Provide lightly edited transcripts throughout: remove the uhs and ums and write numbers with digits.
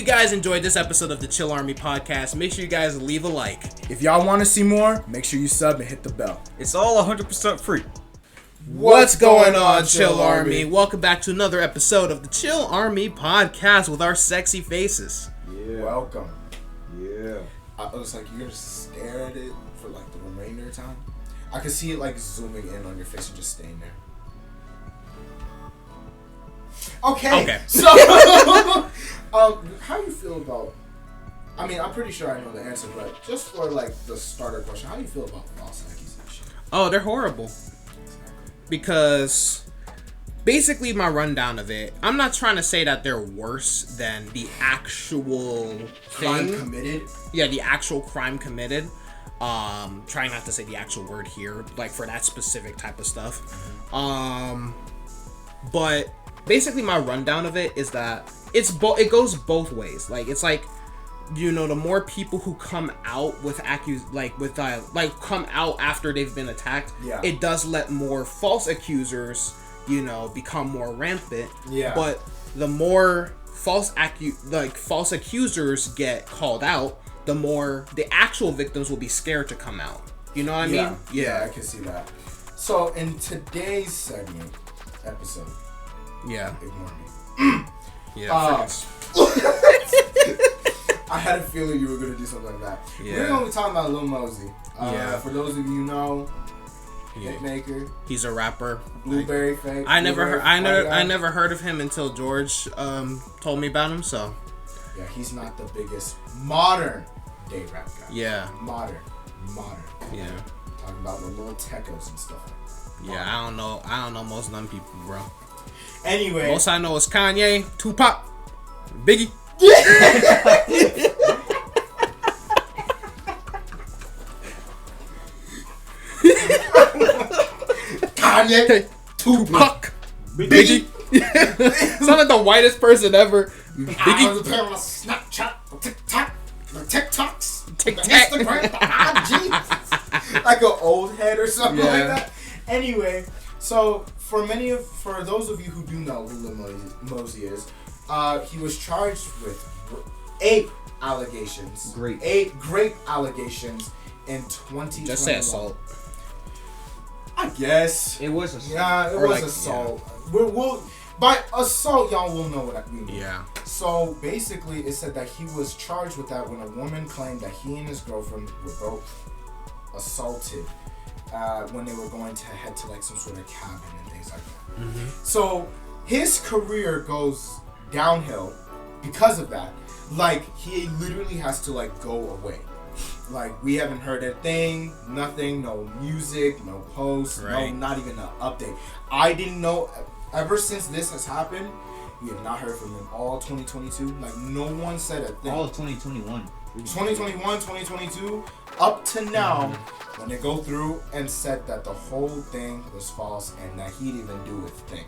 you guys enjoyed this episode of the Chill Army podcast, make sure you guys leave a like. If y'all want to see more, make sure you sub and hit the bell. It's all 100% free. What's going on, Chill Army? Welcome back to another episode of the Chill Army podcast with our sexy faces. Yeah. Welcome. Yeah. I was like, you're going to stare at it for like the remainder of time? I could see it like zooming in on your face and just staying there. Okay. So, how you feel about, I mean, I'm pretty sure I know the answer, but just for like the starter question, how do you feel about false accusations? Oh, they're horrible. Because basically my rundown of it, I'm not trying to say that they're worse than the actual Crime committed? Yeah, the actual crime committed. Trying not to say the actual word here, like for that specific type of stuff. But basically my rundown of it is that it goes both ways. Like it's like, you know, the more people who come out with come out after they've been attacked, it does let more false accusers, you know, become more rampant. Yeah. But the more false accusers get called out, the more the actual victims will be scared to come out. You know what I mean? Yeah, I can see that. So in today's episode, ignore me. I had a feeling you were going to do something like that. Yeah. We're going to be talking about Lil Mosey. For those of you who know, hitmaker. He's a rapper. Blueberry fake. I never heard of him until George told me about him. So yeah, he's not the biggest modern day rap guy. Yeah. Modern. Yeah. Talking about the little techos and stuff like that. Yeah, I don't know most of them people, bro. Anyway. Most I know is Kanye, Tupac, Biggie. Kanye, Tupac, Biggie. Sound like the whitest person ever. Biggie. I was playing on Snapchat, TikToks, TikTok, Instagram, IG, like an old head or something like that. Anyway, so for those of you who do know who Lil Mosey is, he was charged with 8 allegations. Eight great allegations in 2021. Just say assault. I guess. It was assault. Yeah, it was assault. Yeah. By assault, y'all will know what I mean. Yeah. So basically, it said that he was charged with that when a woman claimed that he and his girlfriend were both assaulted when they were going to head to like some sort of cabin and things like that. Mm-hmm. So his career goes downhill because of that. Like he literally has to like go away. Like we haven't heard a thing, nothing, no music, no posts, no, not even an update. I didn't know. Ever since this has happened, we have not heard from him all 2022. Like, no one said a thing. All of 2021. 2021, 2022, up to now, when they go through and said that the whole thing was false and that he didn't even do a thing.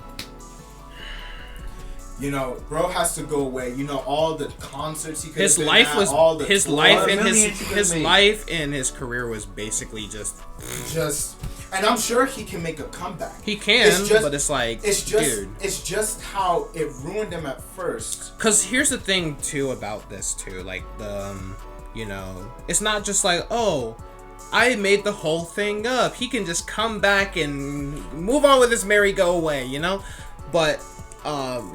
You know, bro has to go away. You know, all the concerts he could have been at, all the his life and his career was basically just. And I'm sure he can make a comeback. He can, but it's like, dude. It's just how it ruined him at first. Because here's the thing, too, about this, too. Like, you know, it's not just like, oh, I made the whole thing up. He can just come back and move on with his merry-go-away, you know? But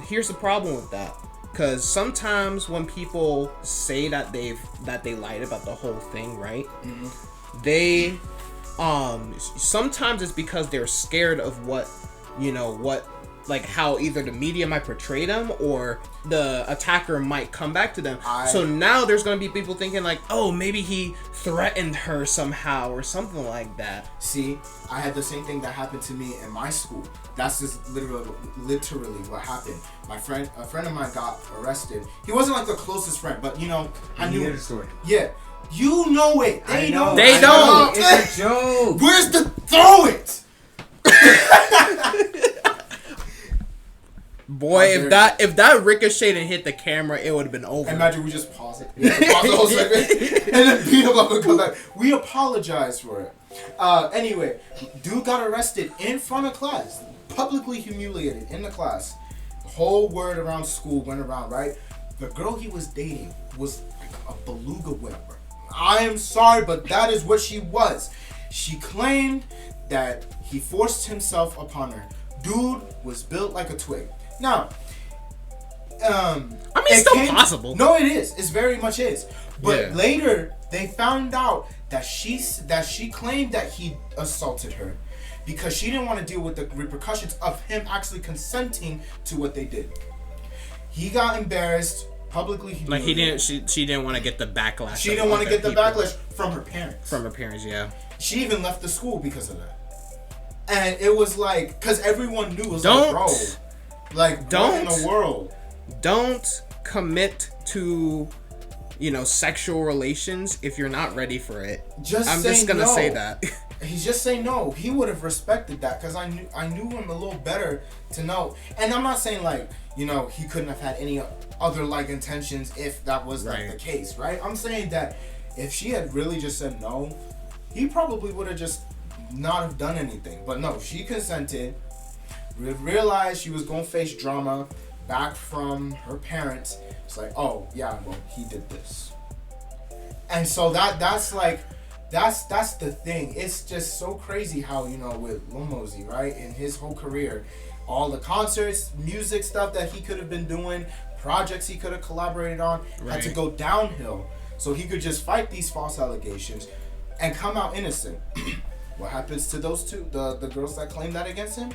here's the problem with that. Because sometimes when people say that they lied about the whole thing, right? Mm-hmm. They... sometimes it's because they're scared of how either the media might portray them or the attacker might come back to them. So now there's going to be people thinking like, oh, maybe he threatened her somehow or something like that. See, I had the same thing that happened to me in my school. That's just literally what happened. A friend of mine got arrested. He wasn't like the closest friend, but you know, I knew the story. Yeah. You know it. They know. They don't. It's a joke. Where's the throw it? Boy, if that ricocheted and hit the camera, it would have been over. Imagine we just pause it. Pause the whole segment and then beat him up and come back. We apologize for it. Anyway, dude got arrested in front of class. Publicly humiliated in the class. The whole word around school went around, right? The girl he was dating was like a beluga whale. I am sorry, but that is what she was. She claimed that he forced himself upon her. Dude was built like a twig. Now, I mean, it's still possible. No, it is. It very much is. But Yeah. later, they found out that she claimed that he assaulted her because she didn't want to deal with the repercussions of him actually consenting to what they did. He got embarrassed publicly. She didn't want to get the backlash. She didn't want to get the backlash from her parents. From her parents, yeah. She even left the school because of that. And it was like, because everyone knew, it was Don't- like, bro, like, what in the world? Don't commit to, sexual relations if you're not ready for it. I'm just gonna say that. He's just saying no. He would have respected that because I knew him a little better to know. And I'm not saying like, he couldn't have had any other like intentions if that was like the case, right? I'm saying that if she had really just said no, he probably would have just not have done anything. But no, she consented, realized she was going to face drama back from her parents. It's like, oh yeah, well, he did this. And so that's the thing. It's just so crazy how, with Lil Mosey, right, in his whole career, all the concerts, music stuff that he could have been doing, projects he could have collaborated on, had to go downhill so he could just fight these false allegations and come out innocent. What happens to those two, the girls that claim that against him?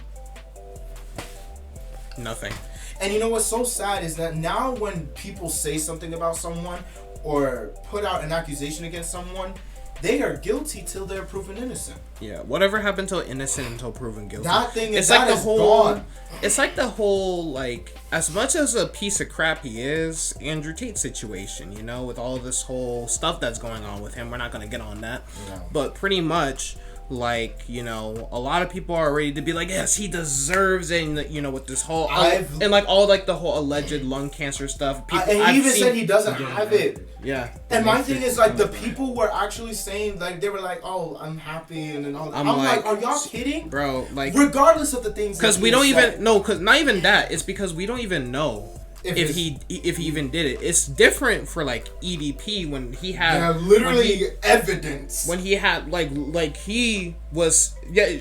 Nothing. And you know what's so sad is that now when people say something about someone or put out an accusation against someone, they are guilty till they're proven innocent. Yeah, whatever happened to innocent until proven guilty. That thing is, gone. It's like the whole, like, as much as a piece of crap he is, Andrew Tate situation, with all this whole stuff that's going on with him. We're not going to get on that. No. But pretty much, like, a lot of people are ready to be like, yes, he deserves it, and, with this whole, and like all like the whole alleged lung cancer stuff. And he even said he doesn't have it. Yeah. And my thing is, like, the people were actually saying, like, they were like, oh, I'm happy, and then all that. I'm like, are y'all kidding? Bro, like, regardless of the things because we don't even know, because not even that, it's because we don't even know if he even did it. It's different for like EDP when he had literally evidence. When he had like he was,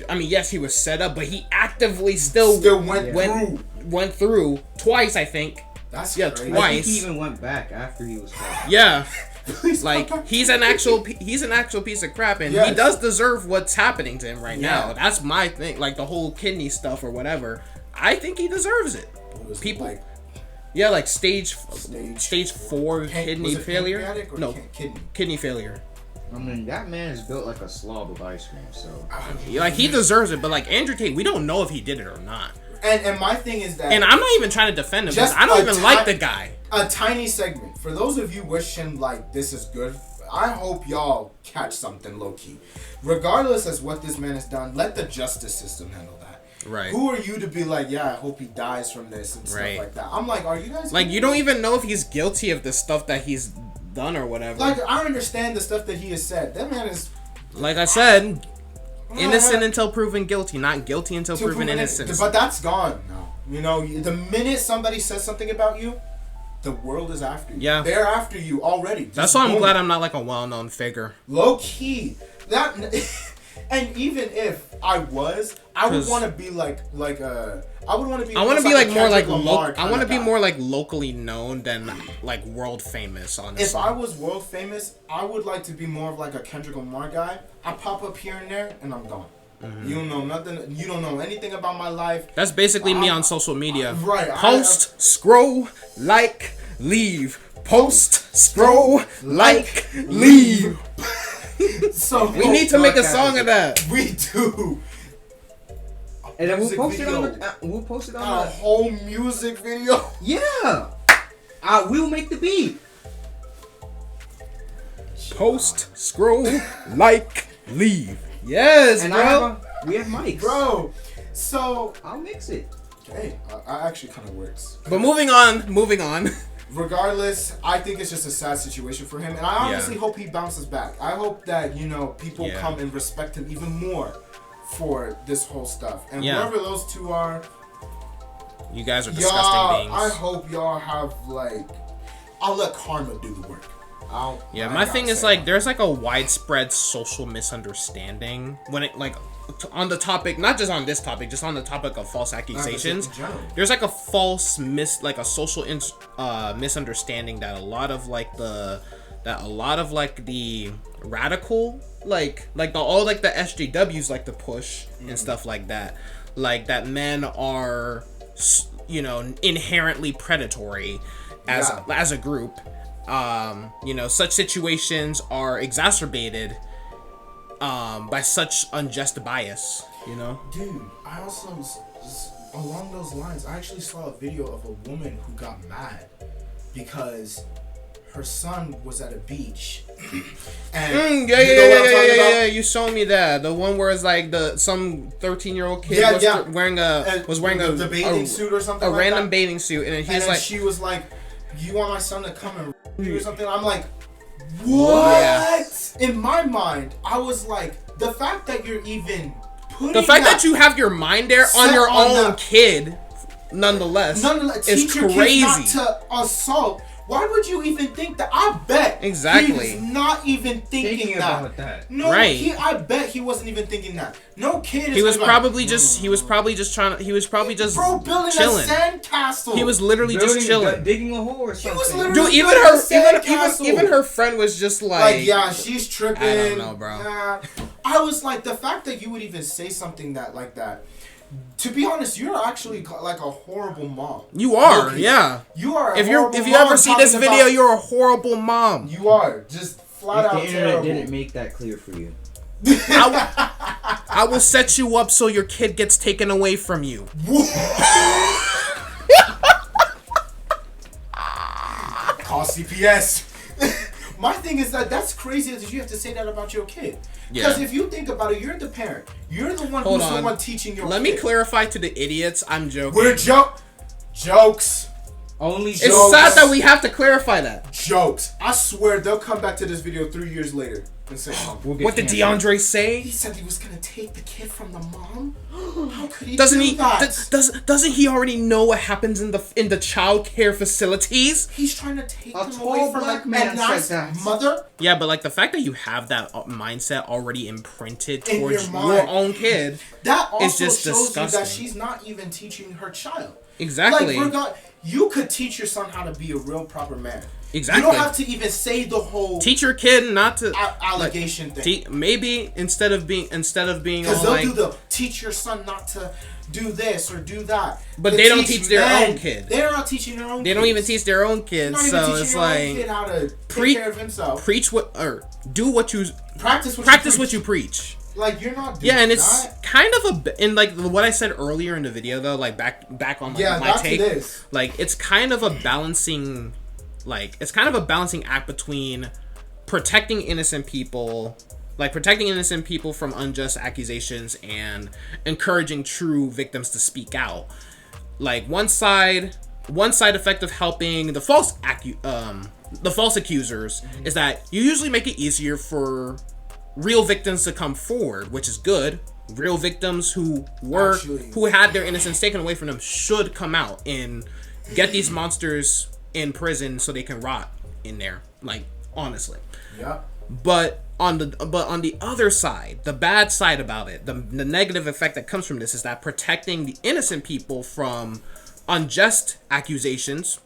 I mean, yes, he was set up, but he actively still went through twice, I think. That's crazy. Twice. I think he even went back after he was shot. Yeah. Like, he's an actual piece of crap, and he does deserve what's happening to him right now. That's my thing. Like, the whole kidney stuff or whatever, I think he deserves it. People, like stage 4 kidney failure. No, kidney failure. I mean, that man is built like a slob of ice cream, so like, he deserves it. But like Andrew Tate, we don't know if he did it or not. And my thing is that, and I'm not even trying to defend him because I don't even like the guy. A tiny segment for those of you wishing like this is good. I hope y'all catch something low key. Regardless as what this man has done, let the justice system handle that. Right. Who are you to be like, yeah, I hope he dies from this and stuff like that? I'm like, are you guys like, you don't even know if he's guilty of the stuff that he's done or whatever. Like, I understand the stuff that he has said. That man is, like I said, innocent until proven guilty, not guilty until proven innocent. But that's gone now. The minute somebody says something about you, the world is after you. Yeah. They're after you already. That's why I'm glad I'm not like a well-known figure. Low key. That, and even if I was, I would want to be like I would want to be. I want to be like more like I want to be more like locally known than like world famous. Honestly, if I was world famous, I would like to be more of like a Kendrick Lamar guy. I pop up here and there, and I'm gone. Mm-hmm. You don't know nothing. You don't know anything about my life. That's basically me on social media. Right. Post, scroll, like, leave. Post, scroll, like, leave. So we need to make a song of that. We do. And then we'll post it on a whole music video. Yeah. We'll make the beat. Post, scroll, like, leave. Yes, and bro. We have mics, bro. So I'll mix it. Hey, actually kind of works. But moving on. Regardless, I think it's just a sad situation for him, and I honestly hope he bounces back. I hope that people come and respect him even more for this whole stuff. And whoever those two are, you guys are disgusting beings. I hope y'all have I'll let karma do the work. My thing is like there's like a widespread social misunderstanding when it like on the topic, not just on this topic, just on the topic of false accusations. There's like a false social misunderstanding that a lot of the radical all the SJWs like to push and stuff like that men are inherently predatory as a group. Such situations are exacerbated by such unjust bias, Dude, I also, along those lines, I actually saw a video of a woman who got mad because her son was at a beach. And you showed me that. The one where it's like some 13-year-old kid wearing the bathing suit or something, a random bathing suit, and he's like, she was like, "You want my son to come and you or something?" I'm like, what? Yeah. In my mind, I was like, the fact that you're even putting that you have your mind there on your own kid, nonetheless is crazy. Not to assault. Why would you even think that? I bet exactly he's not even thinking about that. No, right. I bet he wasn't even thinking that. No kid. He was probably just building chilling. A sandcastle. He was literally just chilling, digging a hole or something. Dude, even her friend was just like, yeah, she's tripping. I don't know, bro. I was like, the fact that you would even say something like that. To be honest, you're actually like a horrible mom. You are, yeah. You are. If you ever see this video, you're a horrible mom. You are just flat out terrible. The internet didn't make that clear for you. I will set you up so your kid gets taken away from you. Call CPS. My thing is that's crazy that you have to say that about your kid. Because if you think about it, you're the parent. You're the one who's the one teaching your kid. Let me clarify to the idiots, I'm joking. We're jokes. Only jokes. It's sad that we have to clarify that. Jokes. I swear they'll come back to this video 3 years later and say, what did Deondre say? He said he was gonna take the kid from the mom. How could he doesn't do that? Doesn't he already know what happens in the child care facilities? He's trying to take him away from a nice mother. Yeah, but like the fact that you have that mindset already imprinted towards your own kid, that also is just shows disgusting. you that she's not even teaching her child. Exactly. Like, you could teach your son how to be a real proper man. Exactly. You don't have to even say the whole teach your kid not to allegation thing. Maybe instead of being because they'll do the teach your son not to do this or do that. But they don't teach their own kid. They're not teaching their own. They don't even teach their own kids. So it's like kid how to take care of himself. Preach what or do what you practice what you preach. Like you're not doing and it's kind of in like what I said earlier in the video though, like back on like my take. Like it's kind of a balancing act between protecting innocent people from unjust accusations and encouraging true victims to speak out. Like one side effect of helping the false accusers is that you usually make it easier for real victims to come forward, which is good. Real victims who had their innocence taken away from them should come out and get these monsters in prison so they can rot in there. Like honestly. Yeah. But on the other side, the bad side about it, the negative effect that comes from this is that protecting the innocent people from unjust accusations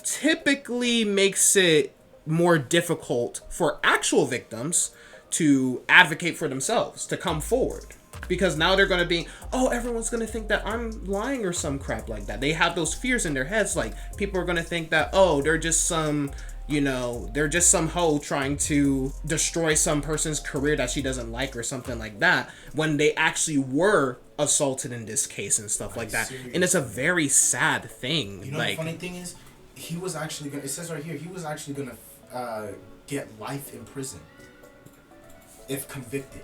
typically makes it more difficult for actual victims to advocate for themselves, to come forward. Because now they're going to be, everyone's going to think that I'm lying or some crap like that. They have those fears in their heads. Like, people are going to think that, they're just some hoe trying to destroy some person's career that she doesn't like or something like that, when they actually were assaulted in this case and stuff like that. Serious. And it's a very sad thing. You know, the funny thing is, he was actually going to, it says right here, he was actually going to get life in prison if convicted.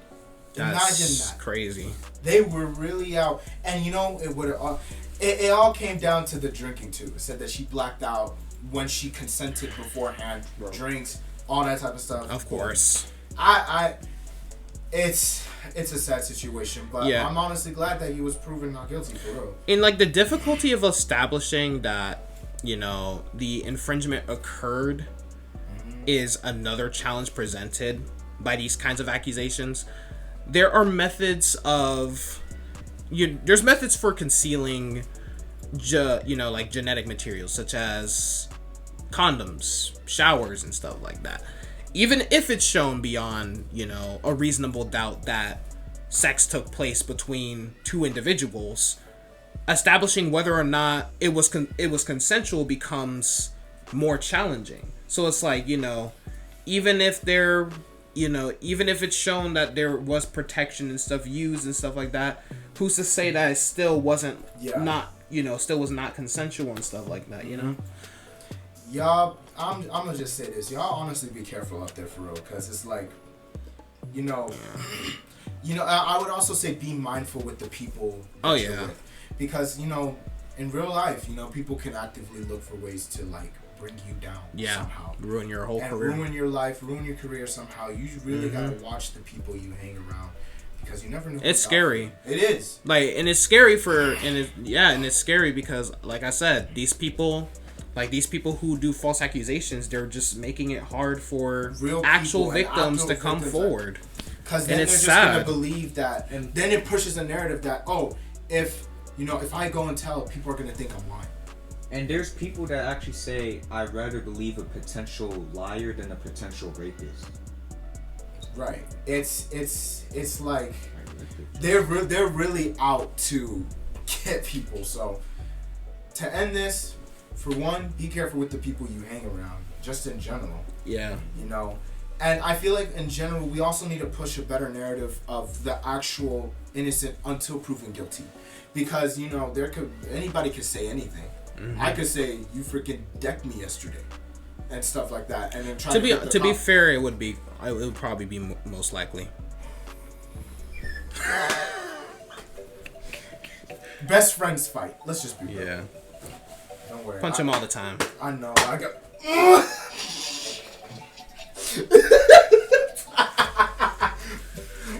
Imagine that. Crazy. They were really out, and it all came down to the drinking too. It said that she blacked out when she consented beforehand, drinks, all that type of stuff. Of course. It's a sad situation, but I'm honestly glad that he was proven not guilty for real. In like the difficulty of establishing that, you know, the infringement occurred is another challenge presented by these kinds of accusations. There are methods of there's methods for concealing like genetic materials such as condoms, showers, and stuff like that. Even if it's shown beyond, a reasonable doubt that sex took place between two individuals, establishing whether or not it was consensual becomes more challenging. So it's like, even if even if it's shown that there was protection and stuff used and stuff like that, who's to say that it still wasn't still was not consensual and stuff like that, Y'all, I'm gonna just say this. Y'all honestly be careful out there for real, because it's like, I would also say be mindful with the people that you're with. Because, in real life, people can actively look for ways to, like, bring you down somehow. Ruin your whole career. Ruin your life, ruin your career somehow. You really gotta watch the people you hang around, because you never know. It's scary. It is. And it's scary and it's scary because, like I said, these people who do false accusations, they're just making it hard for real actual victims to come forward. Because then they're just gonna believe that, and then it pushes a narrative that, if I go and tell, people are gonna think I'm lying. And there's people that actually say, I'd rather believe a potential liar than a potential rapist. Right. It's like they're really out to get people. So to end this, for one, be careful with the people you hang around, just in general. Yeah. And I feel like in general, we also need to push a better narrative of the actual innocent until proven guilty, because anybody could say anything. I could say you freaking decked me yesterday, and stuff like that, and then try to be fair, it would probably be most likely. Best friends fight. Let's just be real. Yeah. Don't worry. Punch him all the time. I know. I got.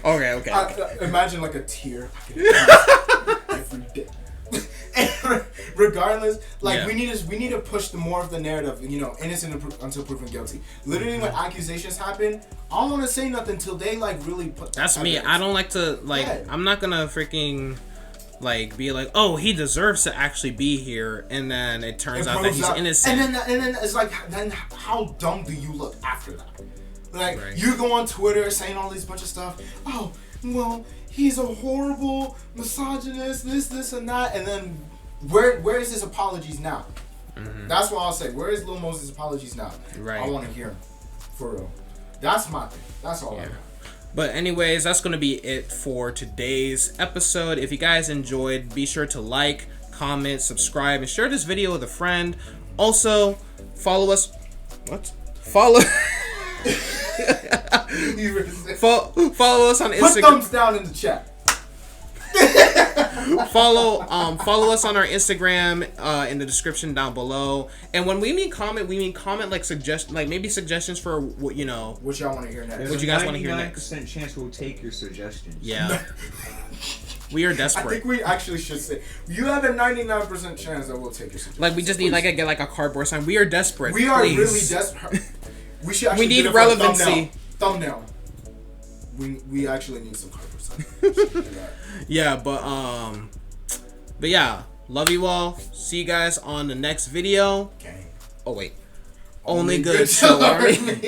Okay. Imagine like a tear every day. Regardless, we need to push the more of the narrative, innocent until proven guilty. Literally, when accusations happen, I don't want to say nothing until they really put. That's me. I don't like to I'm not gonna freaking be like, oh, he deserves to actually be here, and then it turns out that he's innocent. And then it's like, then how dumb do you look after that? You go on Twitter saying all these bunch of stuff. Oh, well, he's a horrible misogynist, this and that, and then where is his apologies now? That's what I'll say. Where is Lil Mosey's apologies now? Right. I want to hear him, for real. That's my thing. That's all I got. But anyways, that's going to be it for today's episode. If you guys enjoyed, be sure to like, comment, subscribe, and share this video with a friend. Also, follow us. What? Follow us on Instagram. Put thumbs down in the chat. follow us on our Instagram in the description down below. And when we mean comment maybe suggestions for what y'all want to hear next. What you guys want to hear next? 99% chance we'll take your suggestions. Yeah. We are desperate. I think we actually should say you have a 99% chance that we'll take your suggestions. We just need get a cardboard sign. We are desperate. We are really desperate. We should actually need relevancy. Thumbnail. We actually need some cardboard signs. Yeah, but yeah, love you all. See you guys on the next video. Okay. Oh wait, only good to learn.